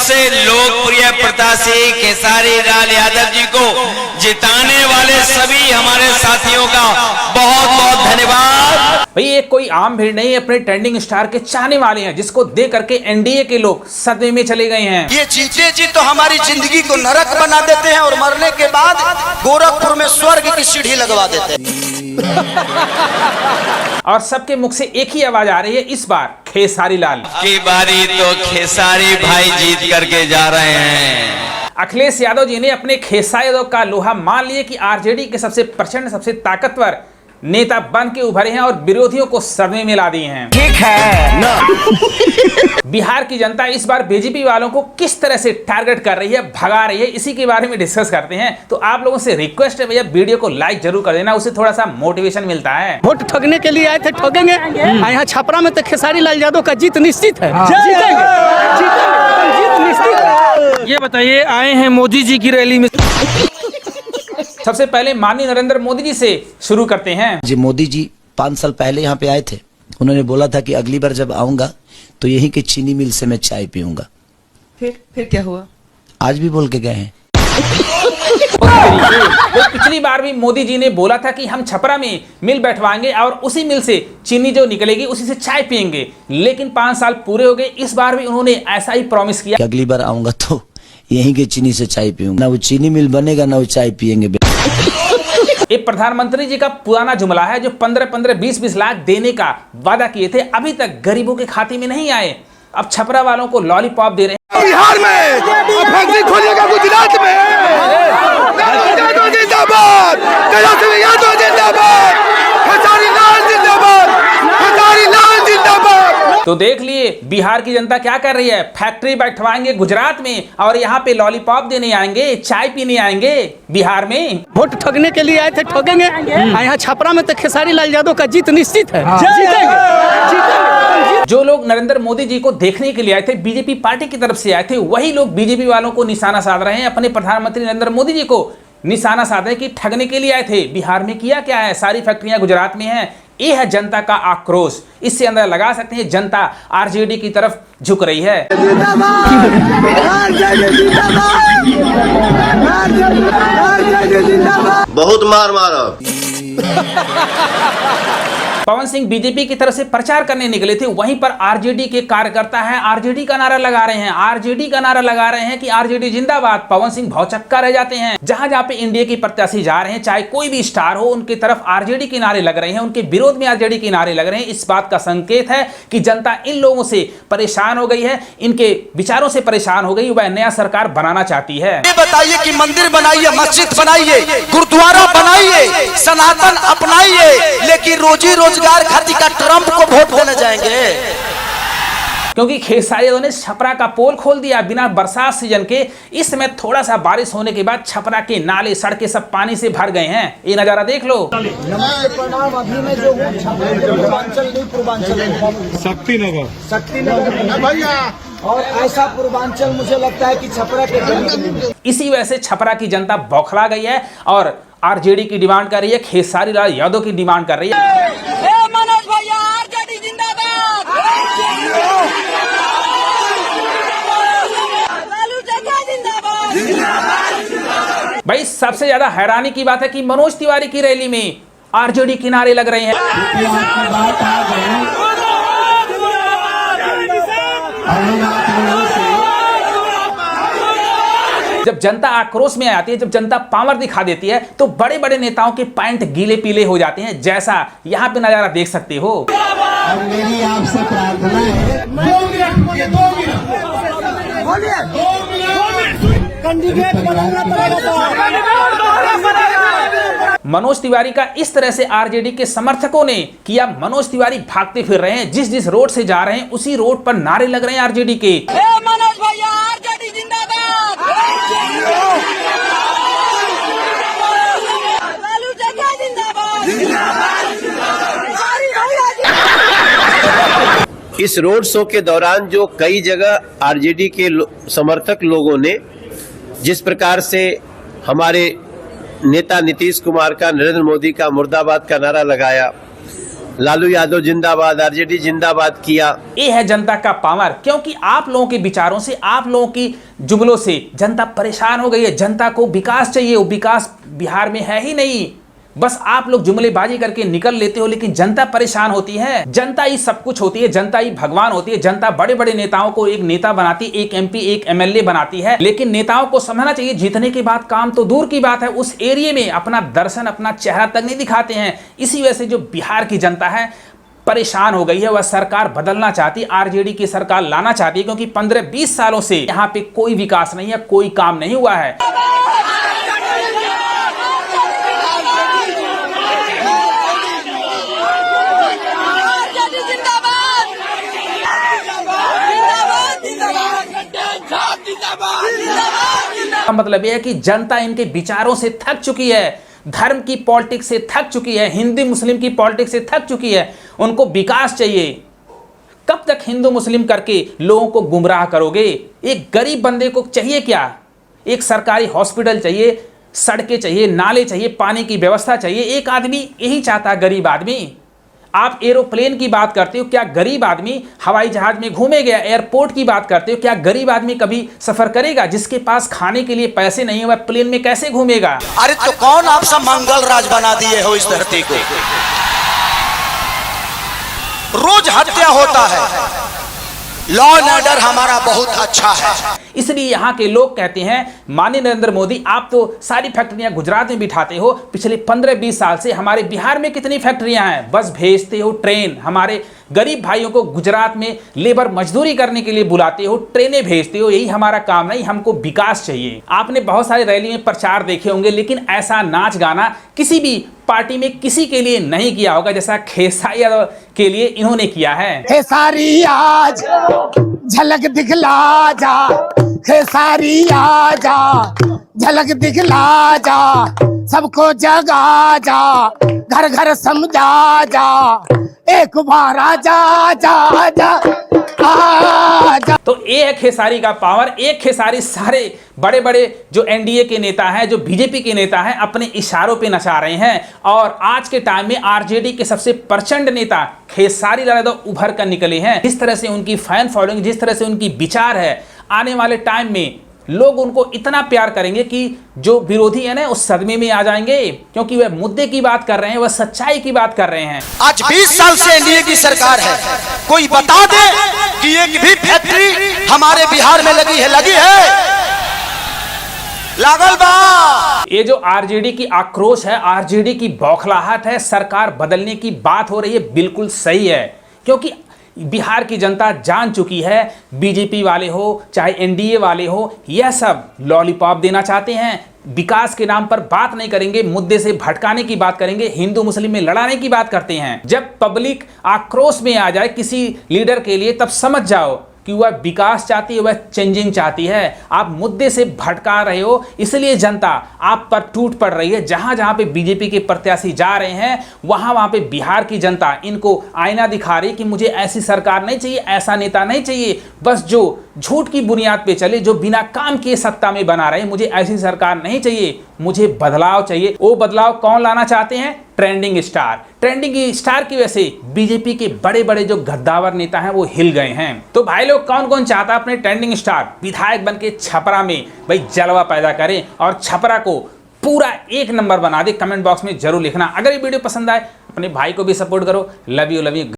सबसे लोकप्रिय प्रत्याशी खेसारी लाल यादव जी को जिताने वाले सभी हमारे साथियों का बहुत बहुत धन्यवाद। ये जीते जी तो हमारी जिंदगी को नरक बना देते हैं और मरने के बाद गोरखपुर में स्वर्ग की सीढ़ी लगवा देते हैं। और सबके मुख से एक ही आवाज आ रही है, इस बार खेसारी लाल की बारी तो खेसारी भाई जीत करके जा रहे हैं। अखिलेश यादव जी ने अपने खेसारी यादव का लोहा मान लिए कि आरजेडी के सबसे प्रचंड, सबसे ताकतवर नेता बन के उभरे हैं और विरोधियों को सदमे में ला दिए हैं। ठीक है ना। बिहार की जनता इस बार बीजेपी वालों को किस तरह से टारगेट कर रही है, भगा रही है, इसी के बारे में डिस्कस करते हैं। तो आप लोगों से रिक्वेस्ट है भैया, वीडियो को लाइक जरूर कर देना, उससे थोड़ा सा मोटिवेशन मिलता है। वोट ठगने के लिए आए थे, ठगेंगे। यहाँ छपरा में तो खेसारी लाल यादव का जीत निश्चित है। जीत निश्चित है। ये बताइए, आए हैं मोदी जी की रैली में। सबसे पहले माननीय नरेंद्र मोदी जी से शुरू करते हैं। जी मोदी जी 5 साल पहले यहाँ पे आए थे, उन्होंने बोला था कि अगली बार जब आऊंगा तो यहीं के चीनी मिल से मैं चाय पीऊंगा। फिर क्या हुआ? आज भी बोल के गए हैं। तो पिछली बार भी मोदी जी ने बोला था कि हम छपरा में मिल बैठवाएंगे और उसी मिल से चीनी जो निकलेगी उसी से चाय पियेंगे, लेकिन 5 साल पूरे हो गए, इस बार भी उन्होंने ऐसा ही प्रॉमिस किया कि अगली बार आऊंगा तो यहीं के चीनी से चाय पीऊंगा। ना वो चीनी मिल बनेगा ना वो चाय पियेंगे। ये प्रधानमंत्री जी का पुराना जुमला है, जो 15-15, 20-20 लाख देने का वादा किए थे, अभी तक गरीबों के खाते में नहीं आए। अब छपरा वालों को लॉलीपॉप दे रहे हैं। बिहार में फैक्ट्री खोलिएगा, गुजरात में जिंदाबाद, खेसारी लाल जिंदाबाद, खेसारी लाल जिंदाबाद। तो देख लिए बिहार की जनता क्या कर रही है, फैक्ट्री बैठवाएंगे गुजरात में और यहाँ पे लॉलीपॉप देने आएंगे, चाय पीने आएंगे बिहार में। वोट ठगने के लिए आए थे, ठगेंगे। यहाँ छपरा में तो खेसारी लाल यादव का जीत निश्चित है। जो लोग नरेंद्र मोदी जी को देखने के लिए आए थे, बीजेपी पार्टी की तरफ से आए थे, वही लोग बीजेपी वालों को निशाना साध रहे हैं, अपने प्रधानमंत्री नरेंद्र मोदी जी को निशाना साध रहे कि ठगने के लिए आए थे। बिहार में किया क्या है, सारी फैक्ट्रियां गुजरात में हैं। ये है जनता का आक्रोश। इससे अंदर लगा सकते हैं जनता आरजेडी की तरफ झुक रही है। बहुत मार मारा। पवन सिंह बीजेपी की तरफ से प्रचार करने निकले थे, वहीं पर आरजेडी के कार्यकर्ता हैं, आरजेडी का नारा लगा रहे हैं, आरजेडी का नारा लगा रहे हैं कि आरजेडी जिंदाबाद। पवन सिंह भौचक्का रह जाते हैं। जहां जहां पे इंडिया के प्रत्याशी जा रहे हैं, चाहे कोई भी स्टार हो, उनकी तरफ आरजेडी के नारे लग रहे हैं, उनके विरोध में आरजेडी के नारे लग रहे हैं। इस बात का संकेत है कि जनता इन लोगों से परेशान हो गई है, इनके विचारों से परेशान हो गई, वह नया सरकार बनाना चाहती है। ये बताइए कि मंदिर बनाइए, मस्जिद बनाइए, गुरुद्वारा बनाइए, सनातन अपनाइए, लेकिन रोजी रोजगार खातिर का ट्रंप को वोट देने जाएंगे। क्योंकि खेसारी यादव ने छपरा का पोल खोल दिया बिना बरसात सीजन के। इस समय थोड़ा सा बारिश होने के बाद छपरा के नाले सड़कें सब पानी से भर गए हैं। ये नजारा देख लो। नमस्ते प्रणाम। अभी मैं जो हूँ शक्तिनगर भैया, और ऐसा पूर्वांचल मुझे लगता है कि छपरा के इसी वजह से छपरा की जनता बौखला गई है और आरजेडी की डिमांड कर रही है, खेसारी लाल यादव की डिमांड कर रही है। भाई सबसे ज्यादा हैरानी की बात है कि मनोज तिवारी की रैली में आरजेडी किनारे लग रहे हैं। जब जनता आक्रोश में आती है, जब जनता पावर दिखा देती है, तो बड़े बड़े नेताओं के पैंट गीले पीले हो जाते हैं, जैसा यहाँ पे नजारा देख सकते हो। और मेरी आपसे प्रार्थना है, मनोज तिवारी का इस तरह से आरजेडी के समर्थकों ने किया। मनोज तिवारी भागते फिर रहे हैं, जिस जिस रोड से जा रहे हैं उसी रोड पर नारे लग रहे हैं आरजेडी के। मनोज भैया आरजेडी जिंदाबाद, इस रोड शो के दौरान जो कई जगह आरजेडी के समर्थक लोगों ने जिस प्रकार से हमारे नेता नीतीश कुमार का, नरेंद्र मोदी का मुर्दाबाद का नारा लगाया, लालू यादव जिंदाबाद, आरजेडी जिंदाबाद किया। ये है जनता का पावर, क्योंकि आप लोगों के विचारों से, आप लोगों की जुमलों से जनता परेशान हो गई है। जनता को विकास चाहिए, वो विकास बिहार में है ही नहीं। बस आप लोग जुमलेबाजी करके निकल लेते हो, लेकिन जनता परेशान होती है। जनता ही सब कुछ होती है, जनता ही भगवान होती है। जनता बड़े बड़े नेताओं को एक नेता बनाती, एक एमपी एक एमएलए बनाती है, लेकिन नेताओं को समझना चाहिए जीतने के बाद काम तो दूर की बात है, उस एरिया में अपना दर्शन, अपना चेहरा तक नहीं दिखाते हैं। इसी वजह से जो बिहार की जनता है परेशान हो गई है। वह सरकार बदलना चाहती, आरजेडी की सरकार लाना चाहती है, क्योंकि 15-20 सालों से यहाँ पे कोई विकास नहीं है, कोई काम नहीं हुआ है। मतलब यह है कि जनता इनके विचारों से थक चुकी है, धर्म की पॉलिटिक्स से थक चुकी है, हिंदू मुस्लिम की पॉलिटिक्स से थक चुकी है। उनको विकास चाहिए। कब तक हिंदू मुस्लिम करके लोगों को गुमराह करोगे? एक गरीब बंदे को चाहिए क्या? एक सरकारी हॉस्पिटल चाहिए, सड़कें चाहिए, नाले चाहिए, पानी की व्यवस्था चाहिए। एक आदमी यही चाहता है, गरीब आदमी। आप एरोप्लेन की बात करते हो, क्या गरीब आदमी हवाई जहाज में घूमेगा? एयरपोर्ट की बात करते हो, क्या गरीब आदमी कभी सफर करेगा? जिसके पास खाने के लिए पैसे नहीं है वह प्लेन में कैसे घूमेगा? अरे तो कौन आप सब मंगल राज बना दिए हो इस धरती को? रोज हत्या होता है। लॉ एंड ऑर्डर हमारा बहुत अच्छा है। इसलिए यहाँ के लोग कहते हैं, माननीय नरेंद्र मोदी, आप तो सारी फैक्ट्रियां गुजरात में बिठाते हो। पिछले 15-20 साल से हमारे बिहार में कितनी फैक्ट्रियां हैं? बस भेजते हो ट्रेन। हमारे गरीब भाइयों को गुजरात में लेबर मजदूरी करने के लिए बुलाते हो, ट्रेनें भेजते हो। यही हमारा काम नहीं, हमको विकास चाहिए। आपने बहुत सारी रैली में प्रचार देखे होंगे, लेकिन ऐसा नाच गाना किसी भी पार्टी में किसी के लिए नहीं किया होगा जैसा खेसारी यादव के लिए इन्होंने किया है। खेसारी आज झलक दिखला जा, खेसारी आजा झलक दिखला जा, सबको जगा जा, घर घर समझा जा, एक बार आजा जा जा आजा। तो ये है खेसारी का पावर। एक खेसारी सारे बड़े बड़े जो एनडीए के नेता हैं, जो बीजेपी के नेता हैं, अपने इशारों पे नचा रहे हैं। और आज के टाइम में आरजेडी के सबसे प्रचंड नेता खेसारी लाल यादव उभर कर निकले हैं। जिस तरह से उनकी फैन फॉलोइंग, जिस तरह से उनकी विचार है, आने वाले टाइम में लोग उनको इतना प्यार करेंगे कि जो विरोधी है ना उस सदमे में आ जाएंगे, क्योंकि वह मुद्दे की बात कर रहे हैं, वह सच्चाई की बात कर रहे हैं। आज 20 साल से एनडीए की सरकार है, कोई बता दे कि एक भी फैक्ट्री हमारे बिहार में लगी है? लगी है? लागल बा। ये जो आरजेडी की आक्रोश है, आरजेडी की बौखलाहट है, सरकार बदलने की बात हो रही है, बिल्कुल सही है। क्योंकि बिहार की जनता जान चुकी है, बीजेपी वाले हो चाहे एनडीए वाले हो, यह सब लॉलीपॉप देना चाहते हैं। विकास के नाम पर बात नहीं करेंगे, मुद्दे से भटकाने की बात करेंगे, हिंदू मुस्लिम में लड़ाने की बात करते हैं। जब पब्लिक आक्रोश में आ जाए किसी लीडर के लिए, तब समझ जाओ कि वह विकास चाहती है, वह चेंजिंग चाहती है। आप मुद्दे से भटका रहे हो, इसलिए जनता आप पर टूट पड़ रही है। जहां जहां पे बीजेपी के प्रत्याशी जा रहे हैं, वहां वहां पे बिहार की जनता इनको आईना दिखा रही कि मुझे ऐसी सरकार नहीं चाहिए, ऐसा नेता नहीं चाहिए, बस जो झूठ की बुनियाद पे चले, जो बिना काम किए सत्ता में बना रहे। मुझे ऐसी सरकार नहीं चाहिए, मुझे बदलाव चाहिए। वो बदलाव कौन लाना चाहते हैं? Trending star. ट्रेंडिंग स्टार की वजह से बीजेपी के बड़े बड़े जो गद्दावर नेता हैं वो हिल गए हैं। तो भाई लोग, कौन कौन चाहता है अपने ट्रेंडिंग स्टार विधायक बन के छपरा में भाई जलवा पैदा करें और छपरा को पूरा 1 नंबर बना दे? कमेंट बॉक्स में जरूर लिखना। अगर ये वीडियो पसंद आए, अपने भाई को भी सपोर्ट करो। Love you love you.